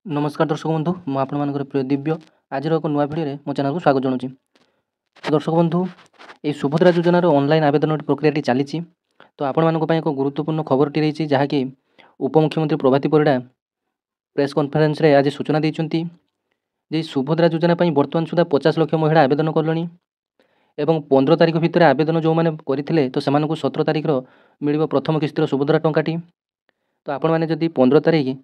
नमस्कार दर्शक बंधु मुझे प्रिय दिव्य आज एक नुआ भिडियो मो चैनल को स्वागत जनाऊँ। दर्शक बंधु ये सुभद्रा योजनार ऑनलाइन आवेदन प्रक्रिया चली तो आपण मानी एक गुरुत्वपूर्ण खबरटी रही जहाँकि उपमुख्यमंत्री प्रभाती परिड़ा प्रेस कॉन्फ्रेंस रे आज सूचना देती जे सुभद्रा योजना बर्तमान सुधा 50 लाख महिला आवेदन कले एवं 15 तारिख भितर आवेदन जो मैंने करते तो से 17 तारिख मिल प्रथम किस्तिर सुभद्रा टंकाटी। तो आपण मैंने जदि 15 तारिख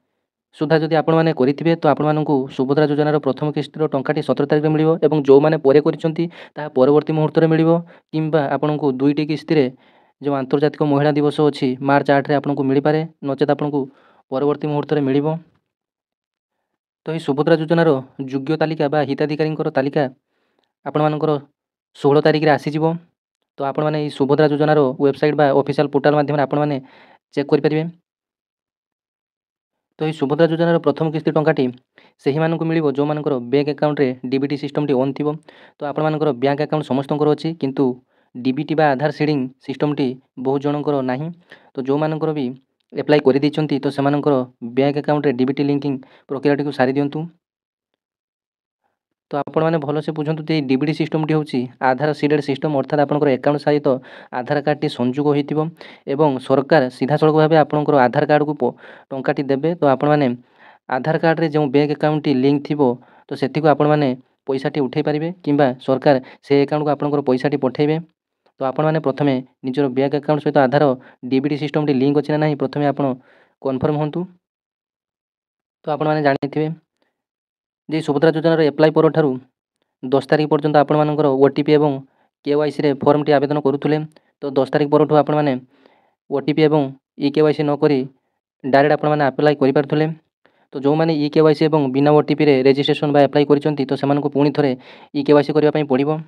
सुधा जदि आपण मैंने करेंगे तो आपण सुभद्रा योजनार प्रथम किस्तिर टंकाटी 17 तारिख मिल और जो मैंने परवर्ती मुहूर्त में मिल कि आपण को दुईटी किस्ती जो आंतर्जातिक महिला दिवस अच्छी मार्च 8 आपको मिल पाए नचेत आपको परवर्ती मुहूर्त में मिल। तो ये सुभद्रा योजनार योग्य तालिका बा हिताधिकारी तालिका आपण मानकर 16 तारिख में आसीज। तो आपण मैंने सुभद्रा योजनार वेबसाइट बा ऑफिशियल पोर्टाल माध्यम आपण मैंने चेक करेंगे। तो ये सुभद्रा योजनार प्रथम किस्ती टंकाटी से ही मानक मिल जो मानकर बैंक अकाउंट रे डीबीटी सिस्टम टी ऑन थी। तो आपण मानकर बैंक अकाउंट समस्त अच्छी किंतु डीबीटी बा आधार सीडिंग सिस्टम टी बहुत जनकर नहीं। तो जो मानकर भी एप्लाई कर देइछंती तो से मानकर बैंक अकाउंट रे डीबीटी लिंकिंग प्रक्रिया को सारी दिंतु। तो आपण मैंने भलसे बुझंतु जे डीबीटी सिस्टम टी होची आधार सीडेड सिस्टम अर्थात आपनकर अकाउंट सहित आधार कार्ड टी संयोग होइतिबो एवं सरकार सीधा सड़क भाव आपनकर आधार कार्ड को टंकाटी देबे। तो आपण मैंने आधार कार्ड रे जो बैंक अकाउंट टी लिंक थिबो तो सेठी को आपण मैंने पैसा टी उठै पारिबे किंबा सरकार से अकाउंट को आपनकर पैसा टी पठेबे। तो आपण मैंने प्रथमे निजर बैंक अकाउंट सहित आधार डीबीटी सिस्टम टी लिंक अछि ना नहीं प्रथमे आपण कन्फर्म होंतु। तो आपण मैंने जानिथिबे जे सुभद्रा योजनार एप्लाई पर 10 तारिख पर्यंत आपण मानकर ओटीपी एवं केवाईसी रे फॉर्म टी आवेदन करुथुले। तो 10 तारिख पर आपण माने ओटीपी एवं ई केवाईसी न करी डायरेक्ट आपण माने अप्लाई करि पारथुले। तो जो माने ई केवाईसी एवं बिना ओटीपी रे रजिस्ट्रेशन बा अप्लाई करिसंती तो से मानको पुणी थरे ई केवाईसी करिया पई पड़िबो।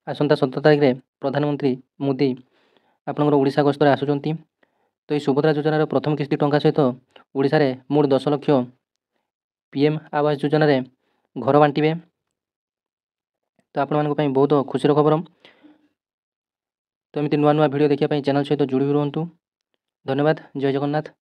आसंता 17 तारिख रे प्रधानमंत्री मोदी आपनकर ओडिशा गस्तर आसुचंती। तो ये सुभद्रा योजनार प्रथम किस्ती टंका सहित ओडिशा रे मोट 10 लाख पीएम आवास योजना रे घर बांटिबे। तो आपण मानक पई बहुत खुशी खबर। तो एमती नुआ नुआ वीडियो देखिया पई चैनल सहित जुड़ी रुहंतु। धन्यवाद। जय जगन्नाथ।